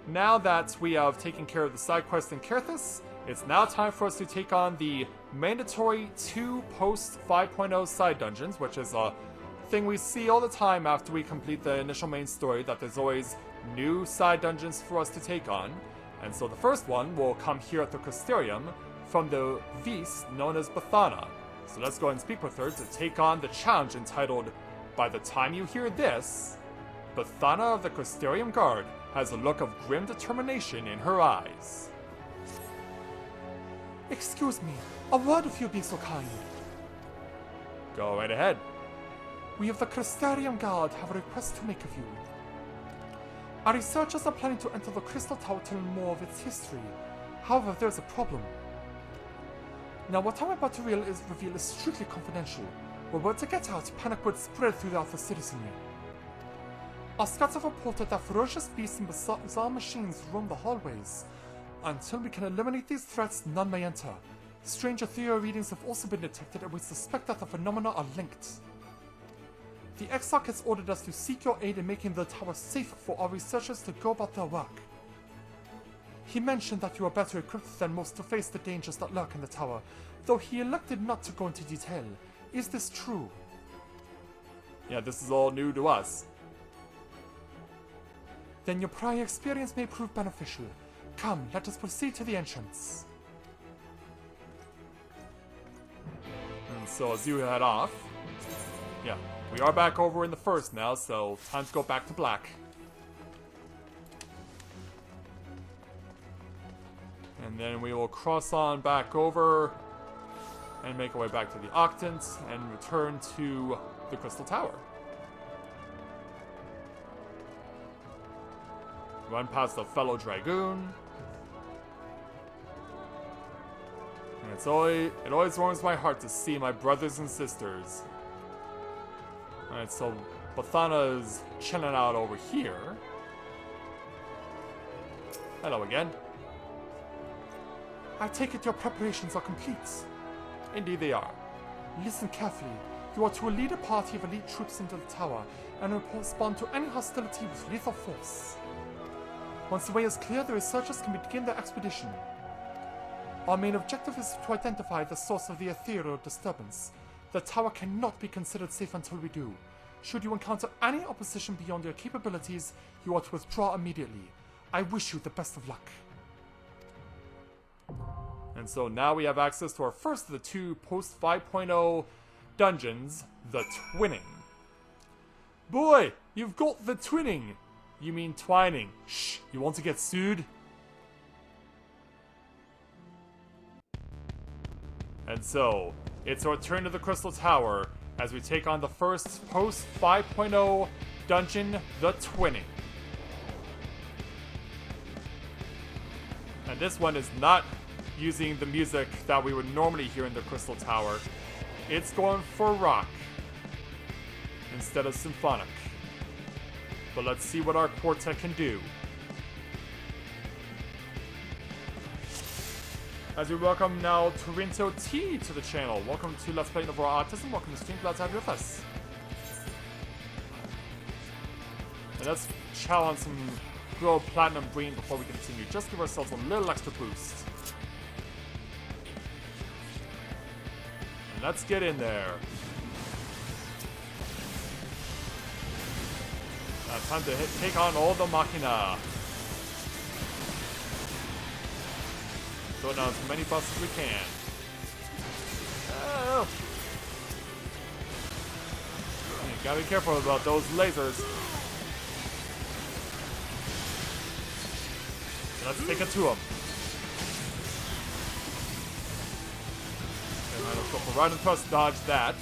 now that we have taken care of the side quest in Kerthus, it's now time for us to take on the mandatory 2 post 5.0 side dungeons, which is a thing we see all the time after we complete the initial main story, that there's always new side dungeons for us to take on. And so the first one will come here at the Crystarium from the Vis known as Bathana. So let's go ahead and speak with her to take on the challenge entitled, "By the time you hear this, Bathana of the Crystarium Guard has a look of grim determination in her eyes." Excuse me, a word if you'd be so kind. Go right ahead. We of the Crystarium Guard have a request to make of you. Our researchers are planning to enter the Crystal Tower to learn more of its history. However, there's a problem. Now, what I'm about to reveal is strictly confidential. Were word to get out, panic would spread throughout the citizenry. Our scouts have reported that ferocious beasts and bizarre machines roam the hallways. Until we can eliminate these threats, none may enter. Strange ethereal readings have also been detected, and we suspect that the phenomena are linked. The XIV has ordered us to seek your aid in making the tower safe for our researchers to go about their work. He mentioned that you are better equipped than most to face the dangers that lurk in the tower, though he elected not to go into detail. Is this true? Yeah, this is all new to us. Then your prior experience may prove beneficial. Come, let us proceed to the entrance. And so as you head off, yeah, we are back over in the first now, so time to go back to black. And then we will cross on back over and make our way back to the Octant and return to the Crystal Tower. Run past the fellow Dragoon. And it always warms my heart to see my brothers and sisters. Alright, so Bathana is chilling out over here. Hello again. I take it your preparations are complete. Indeed they are. Listen carefully. You are to lead a party of elite troops into the tower and respond to any hostility with lethal force. Once the way is clear, the researchers can begin their expedition. Our main objective is to identify the source of the ethereal disturbance. The tower cannot be considered safe until we do. Should you encounter any opposition beyond your capabilities, you are to withdraw immediately. I wish you the best of luck. And so now we have access to our first of the 2 post 5.0 dungeons, the Twinning. Boy, you've got the twinning! You mean twining. Shh, you want to get sued? And so, it's our return to the Crystal Tower as we take on the first post 5.0 dungeon, the Twinning. And this one is not using the music that we would normally hear in the Crystal Tower. It's going for rock instead of symphonic. But let's see what our quartet can do. As we welcome now Torinto T to the channel. Welcome to Let's Play Overall Autism. Welcome to stream. Glad to have you with us. And let's chow on some good old Platinum Green before we continue. Just give ourselves a little extra boost. And let's get in there. Time to take on all the Machina. Throw down as many buffs as we can. Oh. You gotta be careful about those lasers. Let's take it to them. Okay, let's go for right and thrust, dodge that.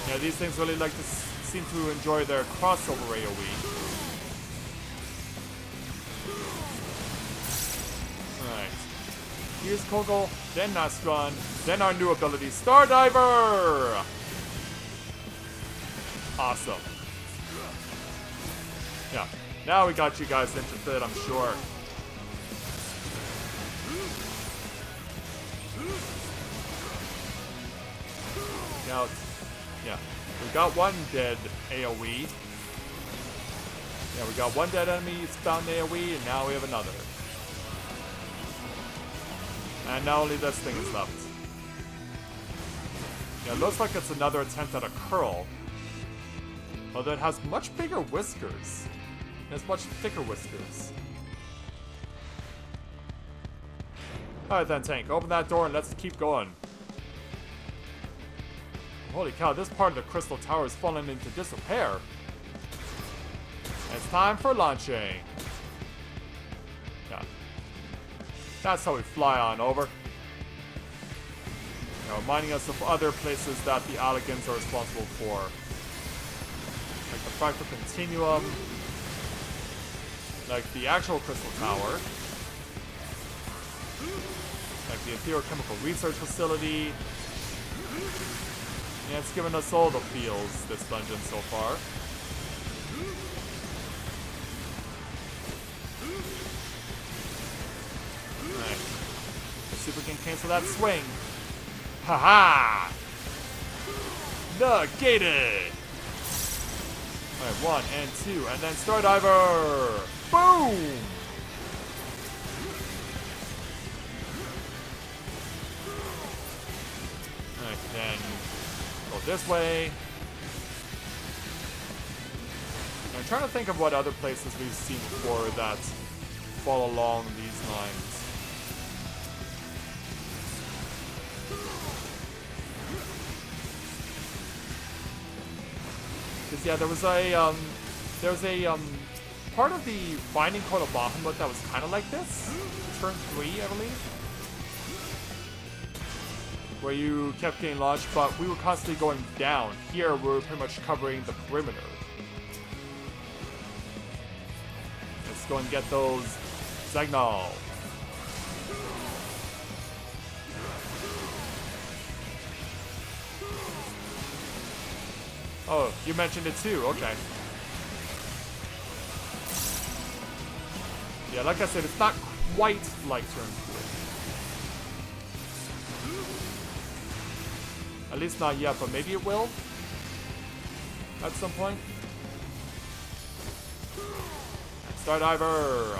Yeah, these things really like to seem to enjoy their crossover AoE. Alright. Here's Kogel, then Nastron, then our new ability, Stardiver! Awesome. Yeah, now we got you guys interested, I'm sure. Now, yeah, we've got one dead AoE. Yeah, we got one dead enemy, found AoE, and now we have another. And now only this thing is left. Yeah, it looks like it's another attempt at a curl. Although it has much bigger whiskers. It has much thicker whiskers. Alright then, Tank. Open that door and let's keep going. Holy cow, this part of the Crystal Tower has fallen into disrepair. It's time for launching. Yeah. That's how we fly on over. You know, reminding us of other places that the Alligans are responsible for. Like the Fractal Continuum. Like the actual Crystal Tower. Like the Etherochemical Research Facility. Yeah, it's given us all the feels, this dungeon so far. Alright. Let's see if we can cancel that swing. Haha! Negated! Alright, 1 and 2, and then Stardiver! Boom! Alright, then go this way. I'm trying to think of what other places we've seen before that fall along these lines. Because yeah, there was a part of the Binding Code of Bahamut that was kind of like this. Turn 3, I believe. Where you kept getting launched, but we were constantly going down. Here, we're pretty much covering the perimeter. Let's go and get those Zagnal. Oh, you mentioned it too, okay. Yeah, like I said, it's not quite like Turn 3. At least not yet, but maybe it will. At some point. Stardiver!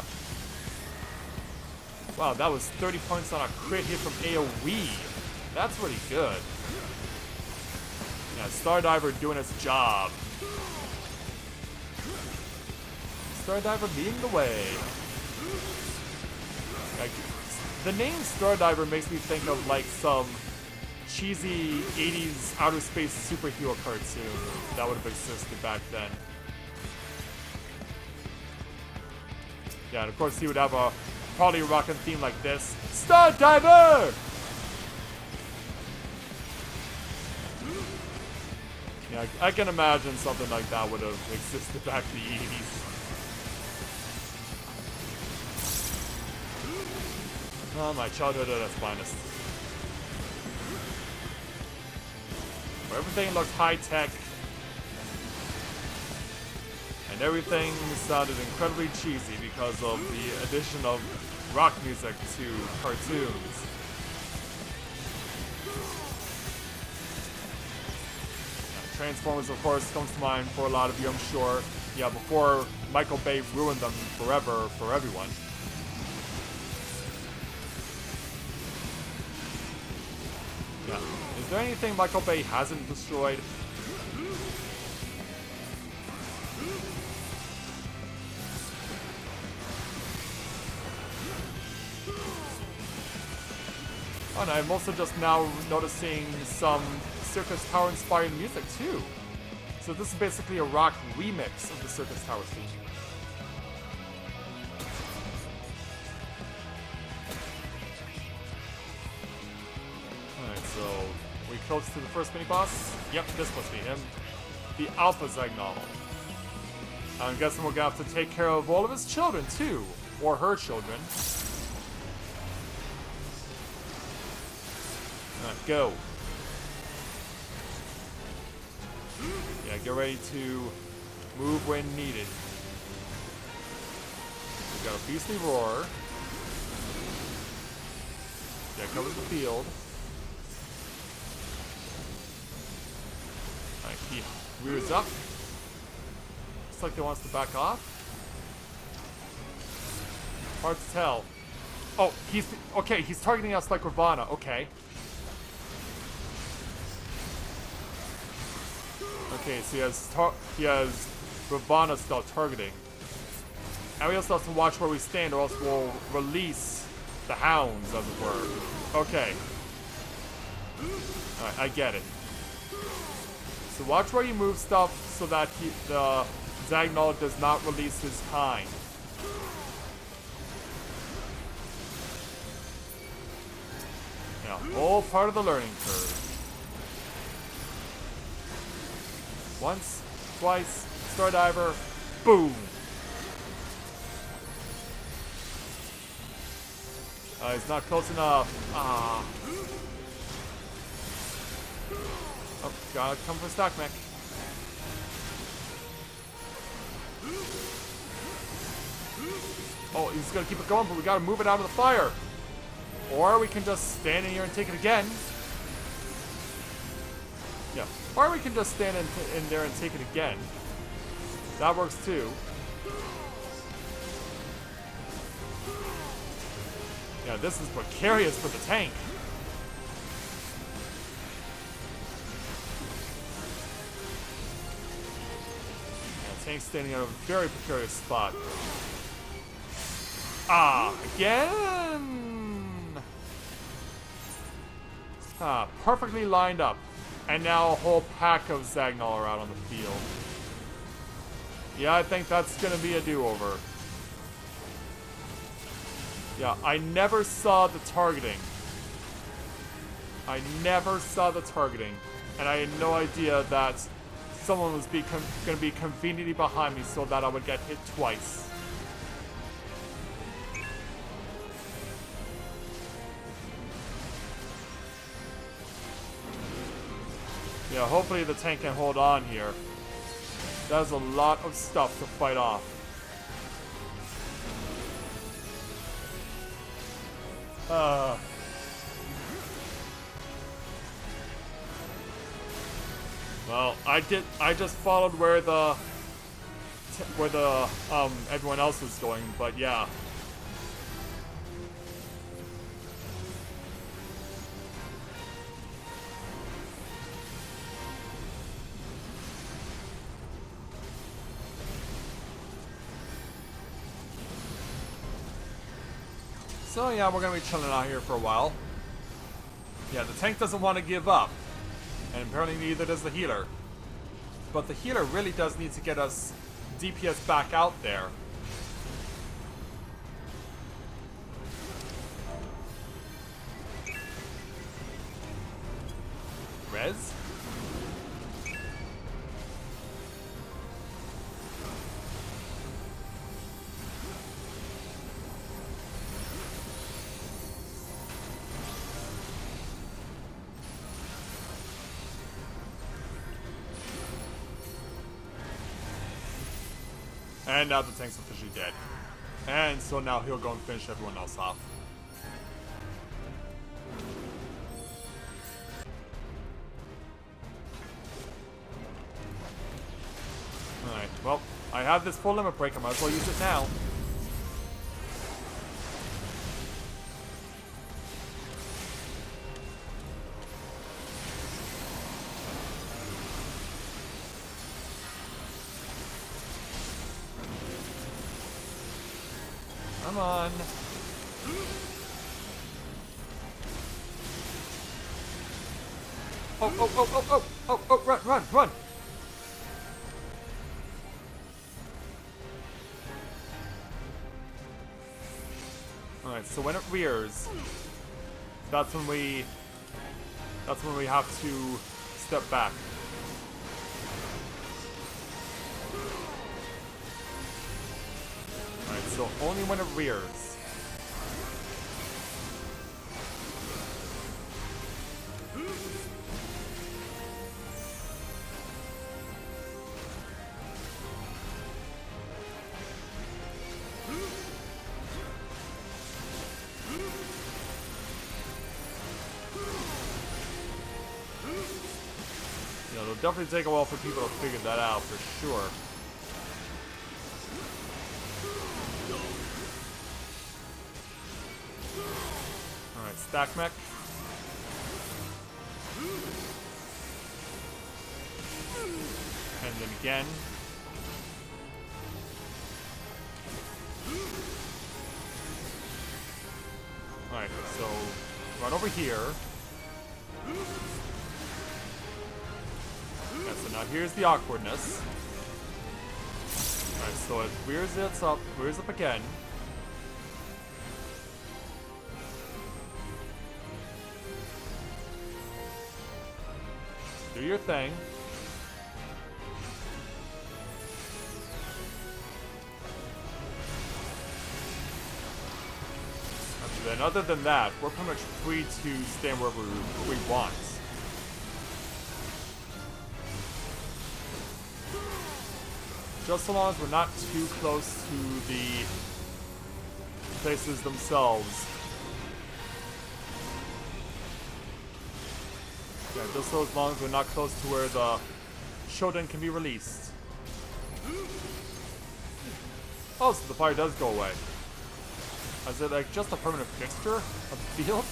Wow, that was 30 points on a crit hit from AoE. That's really good. Yeah, Stardiver doing its job. Stardiver leading the way. Like, the name Stardiver makes me think of like some cheesy 80s outer space superhero cartoon that would have existed back then. Yeah, and of course he would have a probably rockin' theme like this. Stardiver! Yeah, I can imagine something like that would have existed back in the 80s. Oh, my childhood at its finest. Where everything looked high-tech. And everything sounded incredibly cheesy because of the addition of rock music to cartoons. Transformers, of course, comes to mind for a lot of you, I'm sure. Yeah, before Michael Bay ruined them forever for everyone. Yeah. Is there anything Michael Bay hasn't destroyed? Oh, and I'm also just now noticing some Circus Tower inspired music too. So this is basically a rock remix of the Circus Tower theme. Alright, so we close to the first mini boss? Yep, this must be him. The Alpha Zagnal. I'm guessing we're gonna have to take care of all of his children too. Or her children. Alright, go. Yeah, get ready to move when needed. We've got a beastly roar. Yeah, covers the field. Alright, he rears up. Looks like he wants to back off. Hard to tell. Oh, okay, he's targeting us like Ravana. Okay. Okay, so he has Ravana style targeting. And we also have to watch where we stand or else we'll release the hounds, as it were. Okay. Alright, I get it. So watch where you move stuff so that the Zagnol does not release his kind. Yeah, all part of the learning curve. Once, twice, Stardiver, boom! He's not close enough. Ah. Oh, gotta come for stock mech. Oh, he's gonna keep it going, but we gotta move it out of the fire. Or we can just stand in here and take it again. Yeah. Or we can just stand in there and take it again. That works too. Yeah, this is precarious for the tank. Yeah, tank's standing in a very precarious spot. Ah, again! Ah, perfectly lined up. And now a whole pack of Zagnol are out on the field. Yeah, I think that's gonna be a do-over. Yeah, I never saw the targeting. I never saw the targeting. And I had no idea that someone was going to be conveniently behind me so that I would get hit twice. Yeah, hopefully the tank can hold on here. That's a lot of stuff to fight off. Well, I just followed where everyone else was going, but yeah. So yeah, we're gonna be chilling out here for a while. Yeah, the tank doesn't want to give up. And apparently neither does the healer. But the healer really does need to get us DPS back out there. Rez? And now the tank's officially dead. And so now he'll go and finish everyone else off. Alright, well, I have this full limit break, I might as well use it now. Come on. Oh, run. Alright, so when it rears, that's when we have to step back. Alright, so only when it rears. You know, it'll definitely take a while for people to figure that out for sure. stack mech. And then again. Alright, so run over here. Yeah, so now here's the awkwardness. Alright, so it rears up again. Do your thing. And then other than that, we're pretty much free to stand wherever we want. Just so long as we're not too close to the places themselves. Yeah, just so as long as we're not close to where the Shodan can be released. Oh, so the fire does go away. Is it like just a permanent fixture of the field?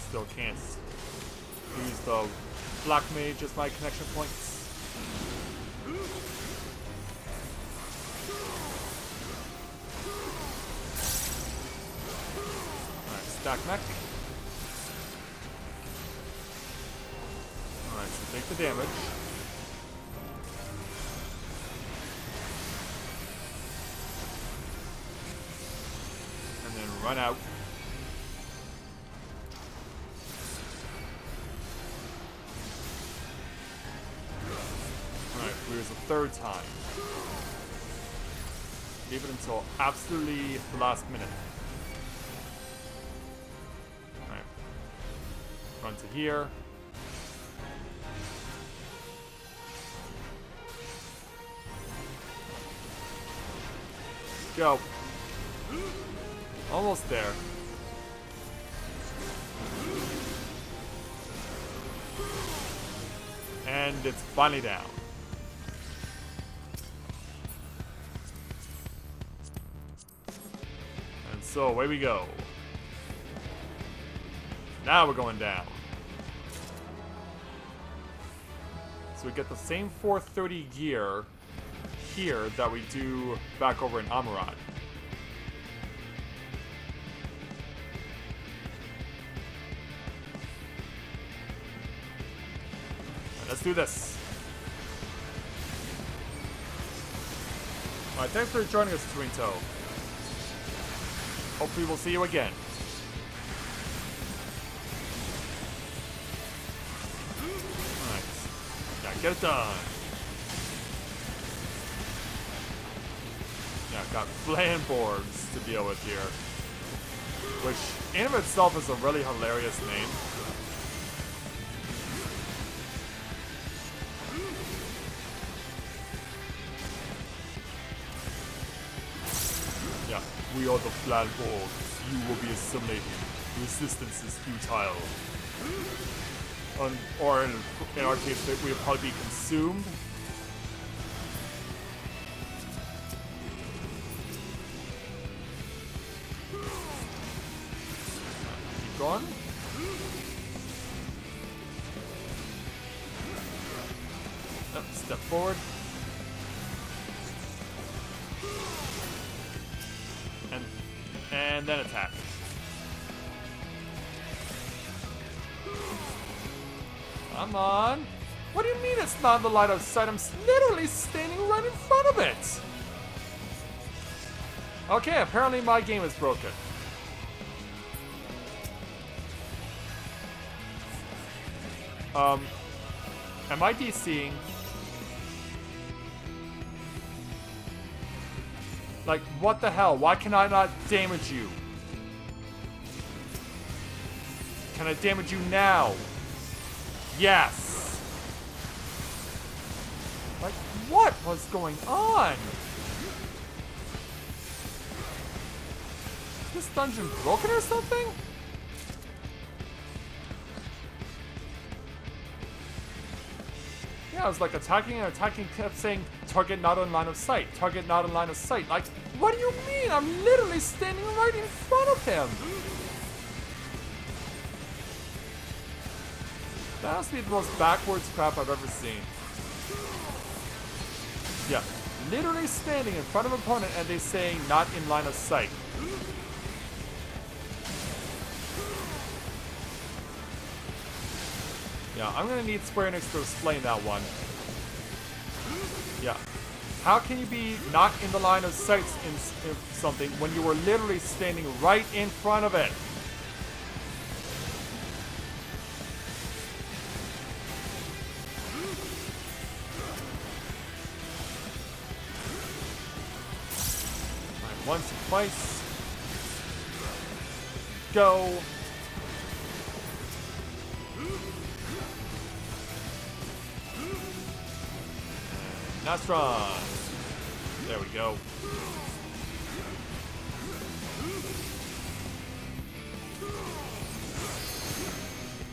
Still can't use the black mage as my connection points. Alright, stack mech. Alright, so take the damage. And then run out. Here's a third time. Leave it until absolutely the last minute. Alright. Run to here. Go. Almost there. And it's finally down. So away we go. Now we're going down. So we get the same 430 gear here that we do back over in Amurad. Right, let's do this. Alright, thanks for joining us, Twinto. Hopefully we'll see you again. Alright. Yeah, get it done. Yeah, got Flamborgs to deal with here. Which, in of itself, is a really hilarious name. Yeah. We are the Flamborgs. You will be assimilated. Resistance is futile. Or in our case, we will probably be consumed. Keep going. Step forward. And then attack. Come on. What do you mean it's not in the light of sight? I'm literally standing right in front of it. Okay, apparently my game is broken. Am I DCing? Like, what the hell? Why can I not damage you? Can I damage you now? Yes! Like, what was going on? Is this dungeon broken or something? Yeah, I was like attacking and attacking, kept saying, target not in line of sight, target not in line of sight. Like, what do you mean? I'm literally standing right in front of him. That has to be the most backwards crap I've ever seen. Yeah, literally standing in front of an opponent and they saying not in line of sight. Yeah, I'm gonna need Square Enix to explain that one. Yeah. How can you be not in the line of sight in something when you were literally standing right in front of it? Alright, once and twice. Go. Nastron. There we go.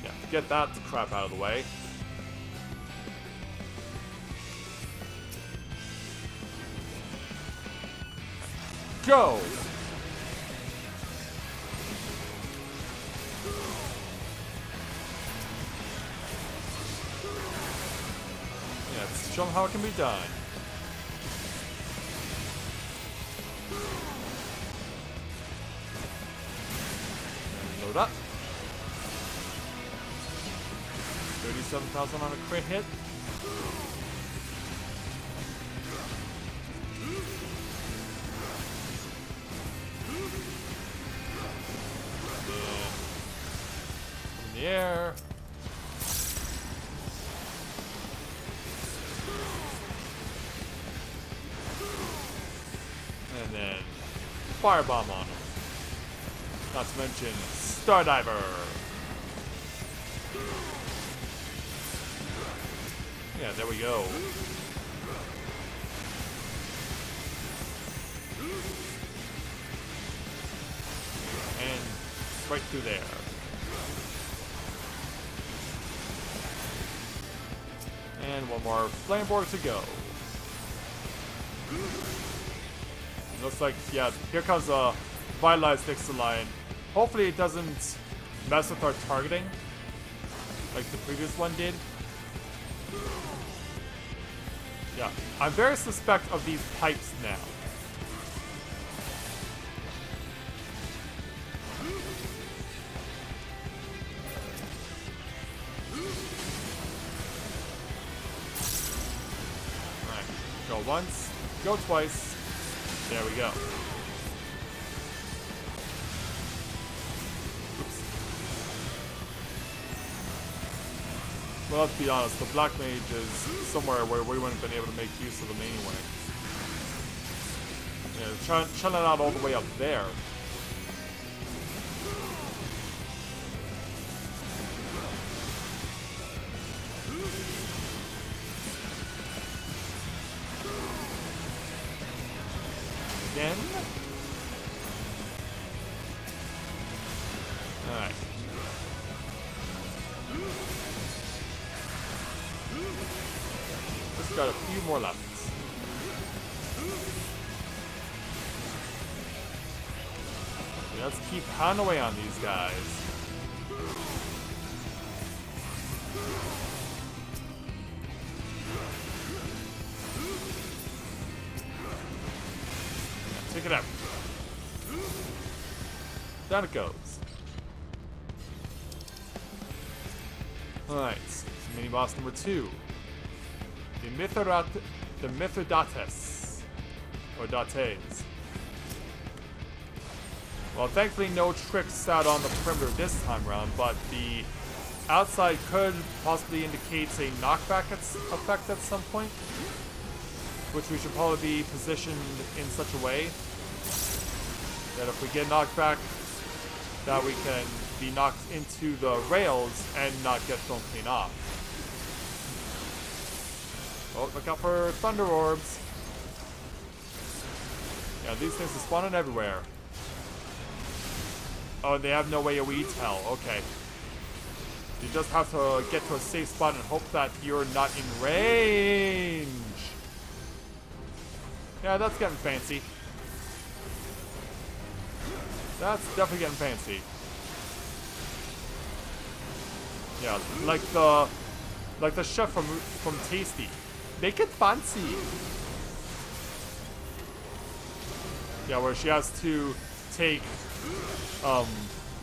Yeah, get that crap out of the way. Go! Yeah, let's show them how it can be done. Load up. 37,000 on a crit hit. In the air. And then firebomb on him. Not to mention Stardiver. Yeah, there we go. And right through there. And one more Flameboard to go. Looks like, yeah, here comes a Vitalized Ixaline. Hopefully it doesn't mess with our targeting like the previous one did. Yeah, I'm very suspect of these pipes now. Alright, go once, go twice. There we go. Oops. Well, let's be honest, the Black Mage is somewhere where we wouldn't have been able to make use of them anyway. Yeah, chilling out all the way up there. Again. Alright. Just got a few more left. Okay, let's keep pounding away on these guys. Take it out. Down it goes. Alright, mini boss number 2. The Mithridates. Or Dates. Well, thankfully no tricks out on the perimeter this time around, but the outside could possibly indicate a knockback effect at some point, which we should probably be positioned in such a way that if we get knocked back, that we can be knocked into the rails and not get thrown clean off. Oh, look out for Thunder Orbs. Yeah, these things are spawning everywhere. Oh, they have no way of we tell. Okay. You just have to get to a safe spot and hope that you're not in range. Yeah, that's getting fancy. That's definitely getting fancy. Yeah, like the chef from Tasty. Make it fancy. Yeah, where she has to take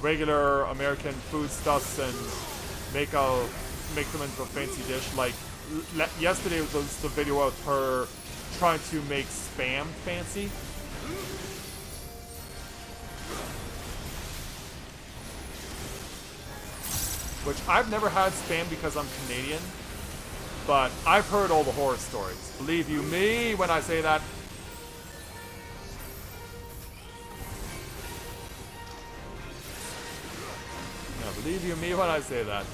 regular American foodstuffs and make them into a fancy dish. Like yesterday was the video of her trying to make Spam fancy. Which I've never had Spam because I'm Canadian, but I've heard all the horror stories. Believe you me when I say that. Yeah, believe you me when I say that.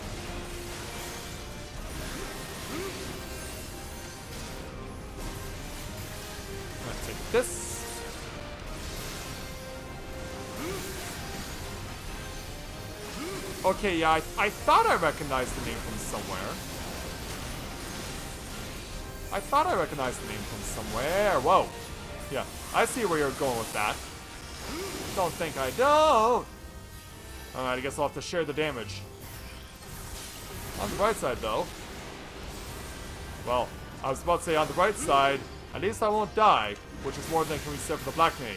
Let's take this. Okay, yeah, I thought I recognized the name from somewhere. Whoa. Yeah, I see where you're going with that. Don't think I don't. Alright, I guess I'll have to share the damage. On the bright side, though. Well, I was about to say on the bright side, at least I won't die, which is more than can be said for the Black Mage.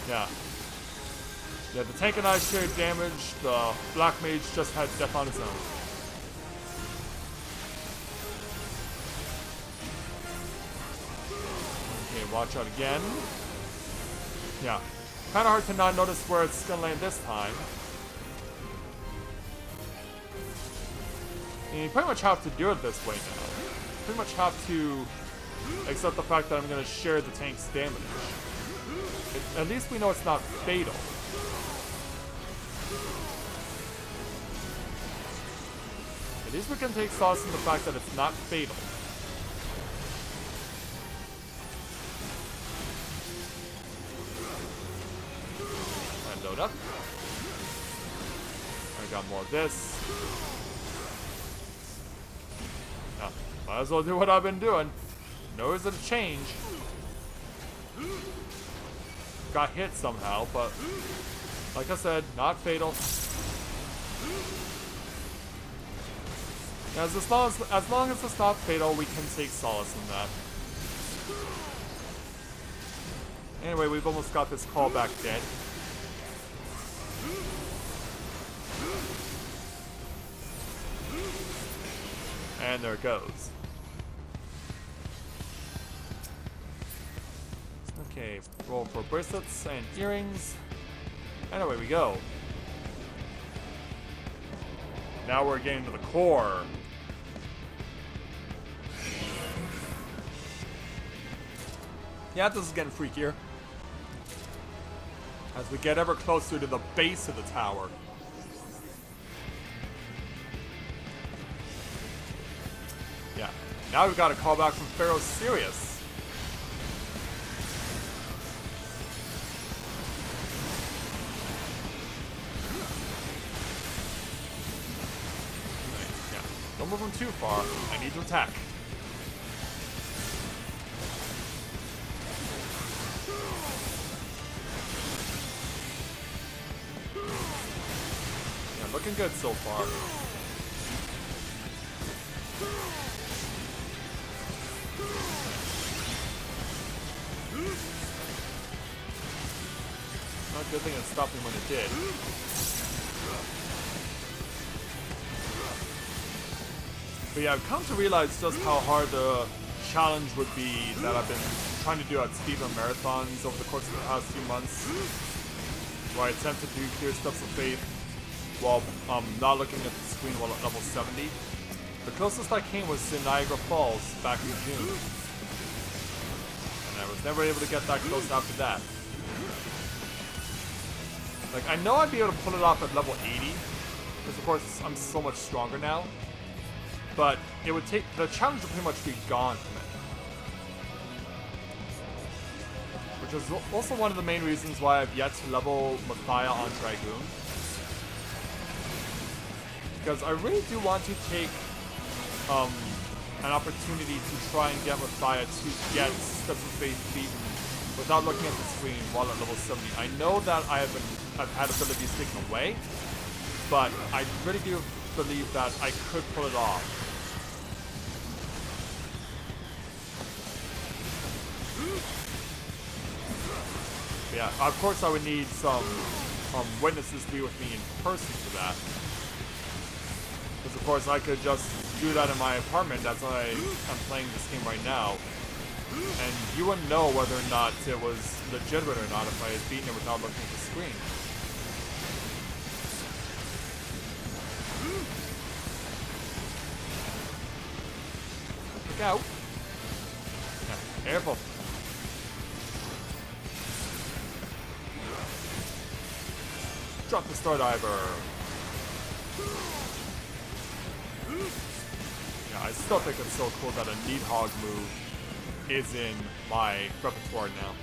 Yeah. Yeah, the tank and I shared damage, the Black Mage just had death on his own. Okay, watch out again. Yeah. Kinda hard to not notice where it's gonna land this time. And you pretty much have to do it this way now. You pretty much have to accept the fact that I'm gonna share the tank's damage. At least we know it's not fatal. At least we can take solace in the fact that it's not fatal. And load up. I got more of this. Now, might as well do what I've been doing. No reason to change. Got hit somehow, but like I said, not fatal. As long as it's not fatal, we can take solace in that. Anyway, we've almost got this callback dead. And there it goes. Okay, roll for bracelets and earrings. And away we go. Now we're getting to the core. Yeah, this is getting freakier. As we get ever closer to the base of the tower. Yeah, now we've got a call back from Pharaoh Sirius. Don't move him too far. I need to attack. Yeah, looking good so far. Not a good thing it stopped him when it did. But yeah, I've come to realize just how hard the challenge would be that I've been trying to do at speedrun marathons over the course of the past few months. Where I attempted to clear Steps of Faith while not looking at the screen while at level 70. The closest I came was to Niagara Falls back in June. And I was never able to get that close after that. Like, I know I'd be able to pull it off at level 80. Because of course I'm so much stronger now. But it would take, the challenge would pretty much be gone from it. Which which is also one of the main reasons why I've yet to level Mathia on Dragoon. Because I really do want to take an opportunity to try and get Mathia to get Steps of Faith beaten without looking at the screen while at level 70. I know that I've had abilities taken away, but I really do believe that I could pull it off. Yeah, of course I would need some witnesses to be with me in person for that. Because of course I could just do that in my apartment. That's why I'm playing this game right now. And you wouldn't know whether or not it was legitimate or not if I had beaten it without looking at the screen. Look out. Yeah, careful. Drop the Star Diver. Yeah, I still think it's so cool that a Needhog move is in my repertoire now.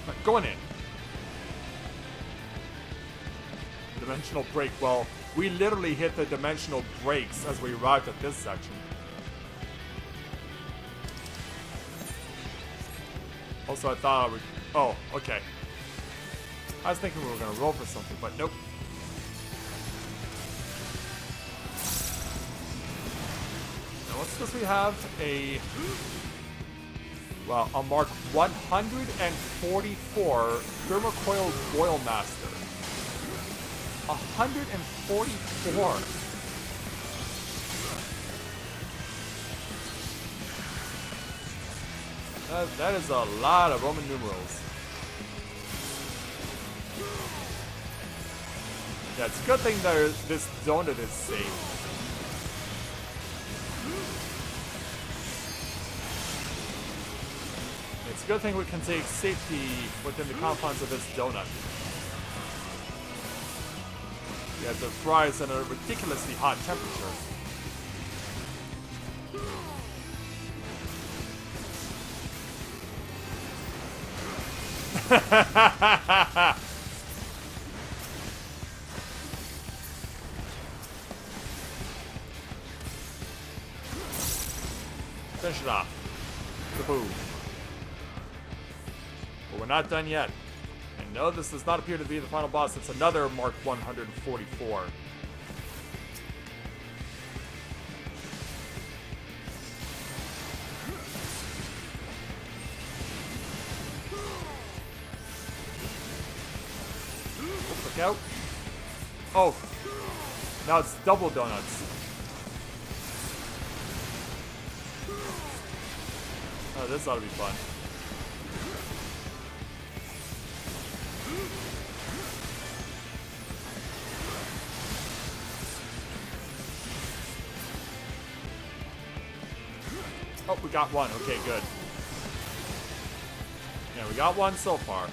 Right, going in. Dimensional break. Well, we literally hit the dimensional breaks as we arrived at this section. Also, I thought I would... Oh, okay. I was thinking we were going to roll for something, but nope. Now, what's this? We have a... Well, a Mark 144 Thermocoil Boil Master. 144. That is a lot of Roman numerals. Yeah, it's a good thing that this donut is safe. It's a good thing we can take safety within the confines of this donut. Yeah, the fries at a ridiculously hot temperature. Finish it off. Kaboom. But we're not done yet. And no, this does not appear to be the final boss. It's another Mark 144. Oh, look out. Oh. Now it's double donuts. Oh, this ought to be fun. Oh, we got one. Okay, good. Yeah, we got one so far.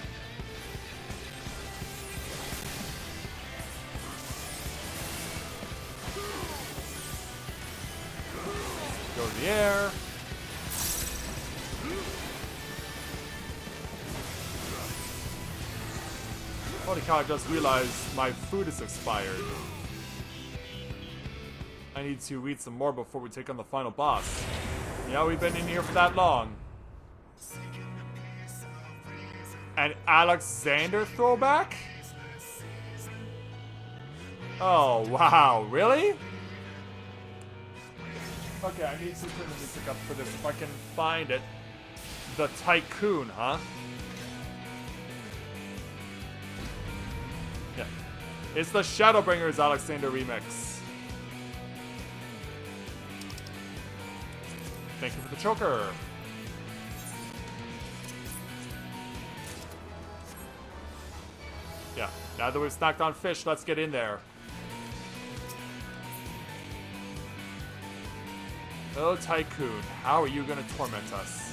Go to the air. Holy cow, I just realized my food is expired. I need to eat some more before we take on the final boss. Yeah, we've been in here for that long. An Alexander throwback? Oh, wow, really? Okay, I need to turn the music up for this if I can find it. The Tycoon, huh? Yeah. It's the Shadowbringers Alexander remix. Thank you for the choker. Yeah, now that we've snacked on fish, let's get in there. Oh, Tycoon, how are you gonna torment us?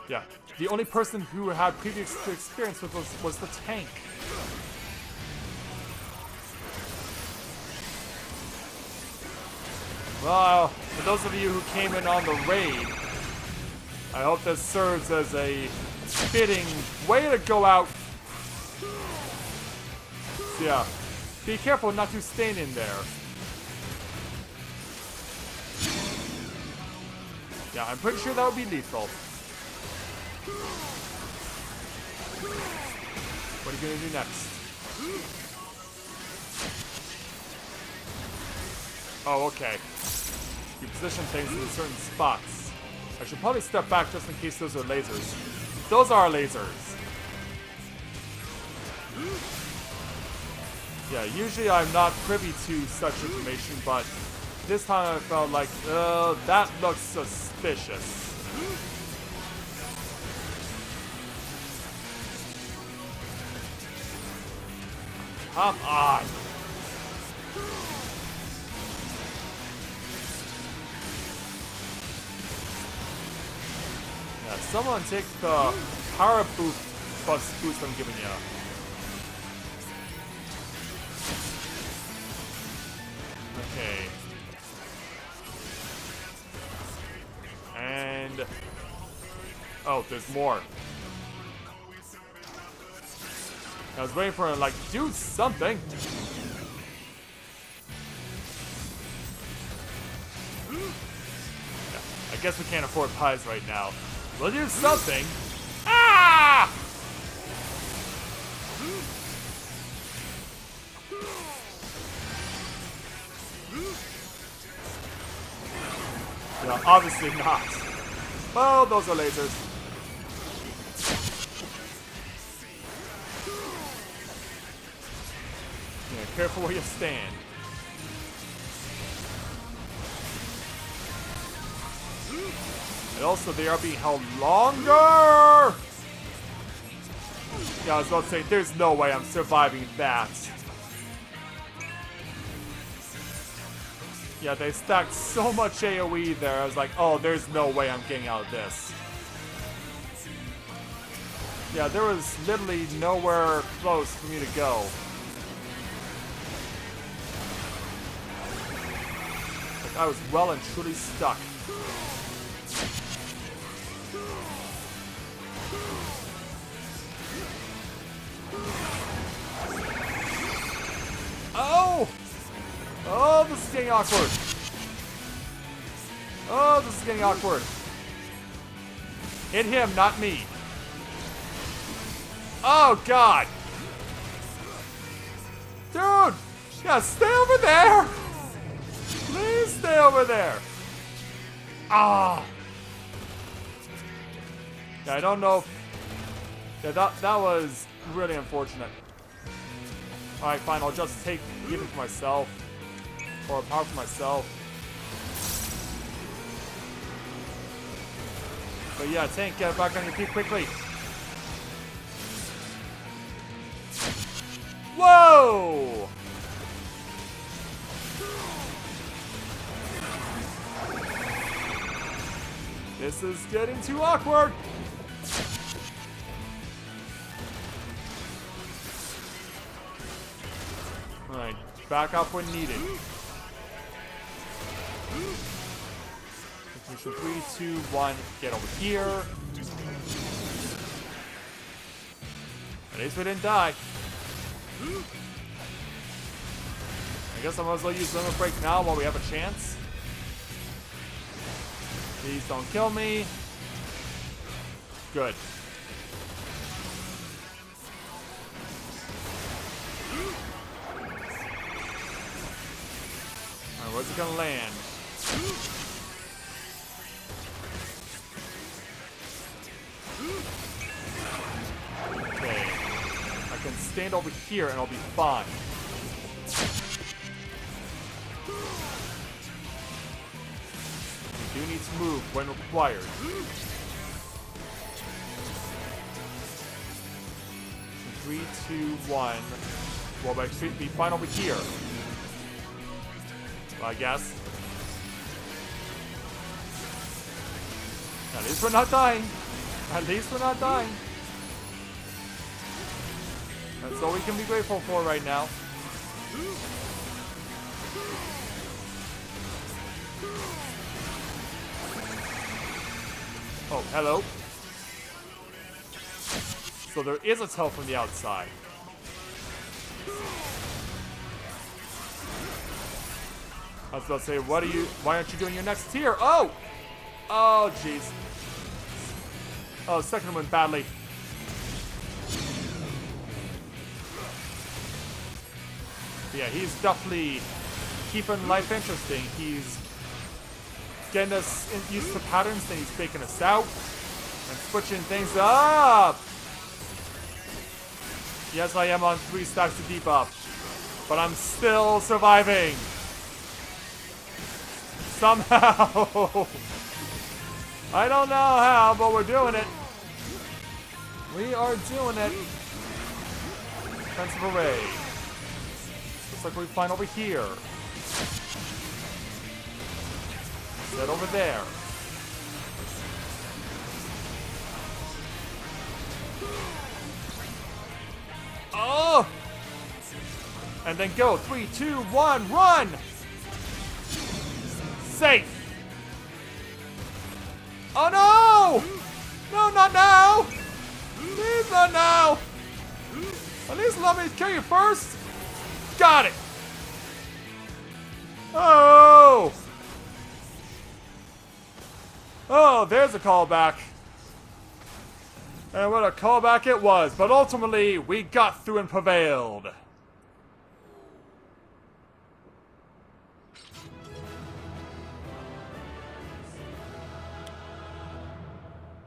Yeah, the only person who had previous experience with was the tank. Well, for those of you who came in on the raid, I hope this serves as a fitting way to go out. So yeah, be careful not to stand in there. Yeah, I'm pretty sure that would be lethal. What are you gonna do next? Oh, okay. You position things in certain spots. I should probably step back just in case those are lasers. Those are lasers. Yeah, usually I'm not privy to such information, but this time I felt like, that looks suspicious. Come on. Yeah, someone take the power boost I'm giving you. Okay. And oh, there's more. I was waiting for him to, like, do something. Yeah, I guess we can't afford pies right now. We'll do something. Ah! No, obviously not. Oh, those are lasers. Yeah, careful where you stand. And also, they are being held longer! Yeah, I was about to say, there's no way I'm surviving that. Yeah, they stacked so much AoE there, I was like, oh, there's no way I'm getting out of this. Yeah, there was literally nowhere close for me to go. Like, I was well and truly stuck. Oh! Oh, this is getting awkward. Oh, this is getting awkward. Hit him, not me. Oh, God. Dude! Yeah, stay over there! Please stay over there. Ah! Yeah, I don't know if... Yeah, that was really unfortunate. Alright, fine, I'll just give it to myself. Or power for myself. But yeah, tank, get back on your feet quickly. Whoa! This is getting too awkward. Alright, back up when needed. 3, 2, 1, get over here. At least we didn't die. I guess I might as well use Limit Break now while we have a chance. Please don't kill me. Good. Alright, where's it gonna land? Okay. I can stand over here and I'll be fine. We do need to move when required. 3, 2, 1. Well, but should be fine over here. Well, I guess. At least we're not dying. At least we're not dying. That's all we can be grateful for right now. Oh, hello. So there is a tell from the outside. I was about to say, why aren't you doing your next tier? Oh! Oh, jeez. Oh, second went badly. Yeah, he's definitely keeping life interesting. He's getting us used to patterns, then he's faking us out and switching things up. Yes, I am on 3 stacks of debuff, but I'm still surviving. Somehow. I don't know how, but we're doing it. We are doing it. Defensive array. Looks like we find over here. Set over there. Oh! And then go. 3, 2, 1, run! Safe! Oh no! No, not now! Please, not now! At least let me kill you first! Got it! Oh! Oh, there's a callback. And what a callback it was, but ultimately, we got through and prevailed.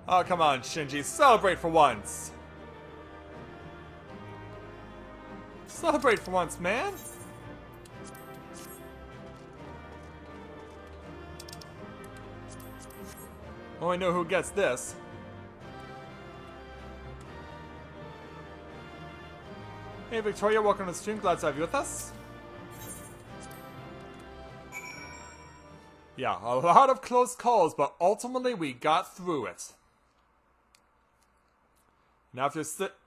Oh, come on, Shinji, celebrate for once. Celebrate for once, man. Oh, I know who gets this. Hey, Victoria, welcome to the stream. Glad to have you with us. Yeah, a lot of close calls, but ultimately we got through it. Now, after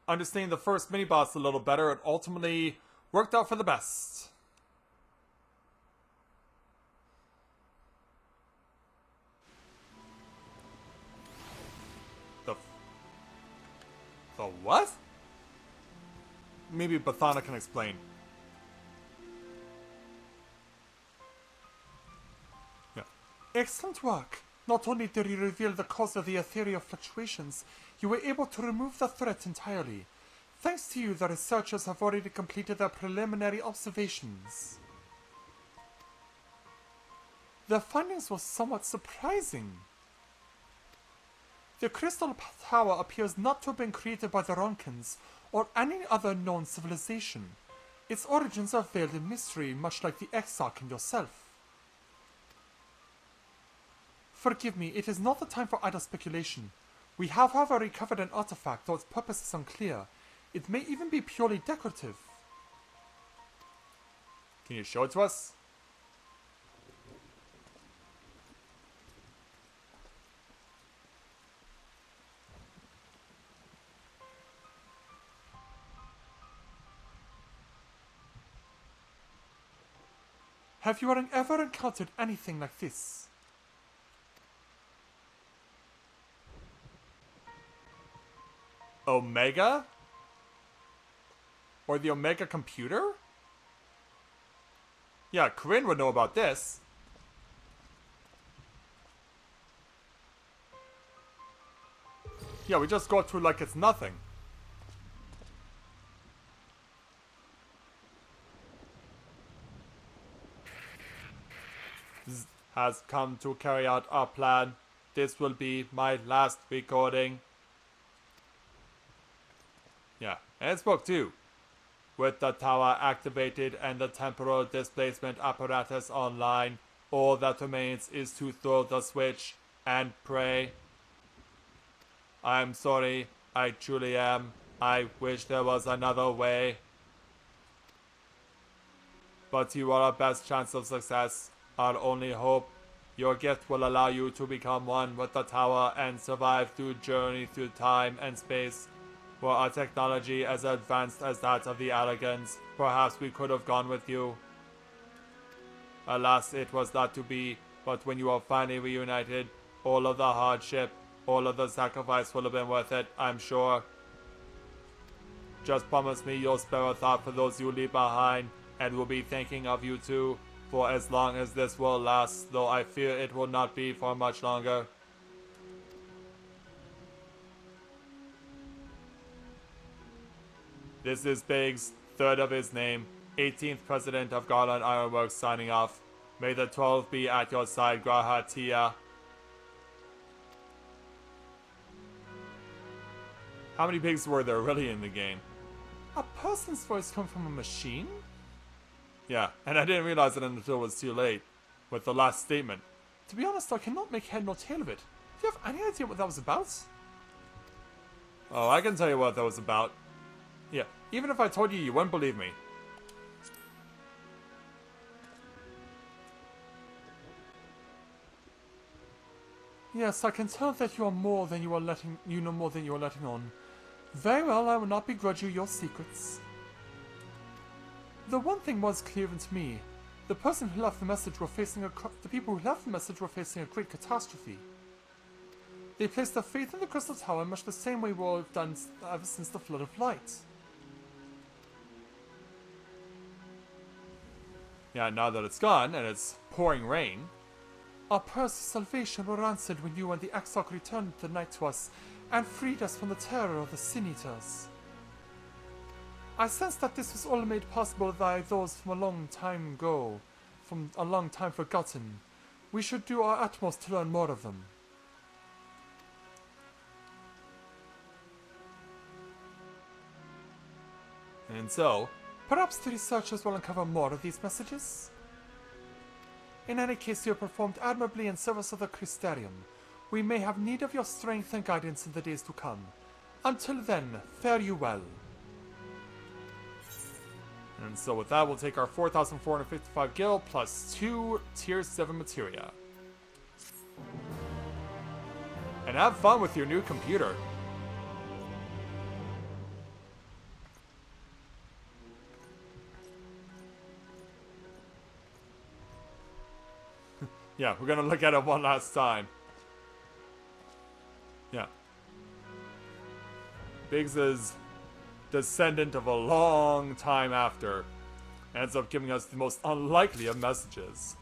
understanding the first mini-boss a little better, it ultimately worked out for the best. The what? Maybe Bathana can explain. Yeah. Excellent work. Not only did you reveal the cause of the ethereal fluctuations, you were able to remove the threat entirely. Thanks to you, the researchers have already completed their preliminary observations. Their findings were somewhat surprising. The crystal tower appears not to have been created by the Ronkins or any other known civilization. Its origins are veiled in mystery, much like the XIV and yourself. Forgive me, it is not the time for idle speculation. We have, however, recovered an artifact, though its purpose is unclear. It may even be purely decorative. Can you show it to us? Have you ever encountered anything like this? Omega? Or the Omega computer? Yeah, Corinne would know about this. Yeah, we just go through like it's nothing. Has come to carry out our plan. This will be my last recording. Yeah, and it spoke too. With the tower activated and the temporal displacement apparatus online, all that remains is to throw the switch and pray. I'm sorry, I truly am. I wish there was another way. But you are our best chance of success, our only hope. Your gift will allow you to become one with the tower and survive through journey through time and space. Were our technology as advanced as that of the Allegans, perhaps we could have gone with you. Alas, it was not to be, but when you are finally reunited, all of the hardship, All of the sacrifice will have been worth it, I'm sure. Just promise me you'll spare a thought for those you leave behind, and we'll be thinking of you too, for as long as this will last, though I fear it will not be for much longer. This is Biggs, third of his name, 18th President of Garland Ironworks, signing off. May the 12 be at your side, Graha Tia. How many pigs were there really in the game? A person's voice come from a machine? Yeah, and I didn't realize it until it was too late, with the last statement. To be honest, I cannot make head nor tail of it. Do you have any idea what that was about? Oh, I can tell you what that was about. Yeah, even if I told you, you wouldn't believe me. Yes, I can tell that you are more than you are letting know more than you are letting on. Very well, I will not begrudge you your secrets. The one thing was clear to me. The person who left the message were facing the people who left the message were facing a great catastrophe. They placed their faith in the Crystal Tower much the same way we have done ever since the Flood of Light. Yeah, now that it's gone and it's pouring rain. Our prayers of salvation were answered when you and the XIV returned the night to us and freed us from the terror of the Sin Eaters. I sense that this was all made possible by those from a long time ago, from a long time forgotten. We should do our utmost to learn more of them. And so, perhaps the researchers will uncover more of these messages? In any case, you have performed admirably in service of the Crystarium. We may have need of your strength and guidance in the days to come. Until then, fare you well. And so with that, we'll take our 4,455 gil plus 2 tier 7 materia. And have fun with your new computer. Yeah, we're gonna look at it one last time. Yeah. Biggs is descendant of a long time after ends up giving us the most unlikely of messages.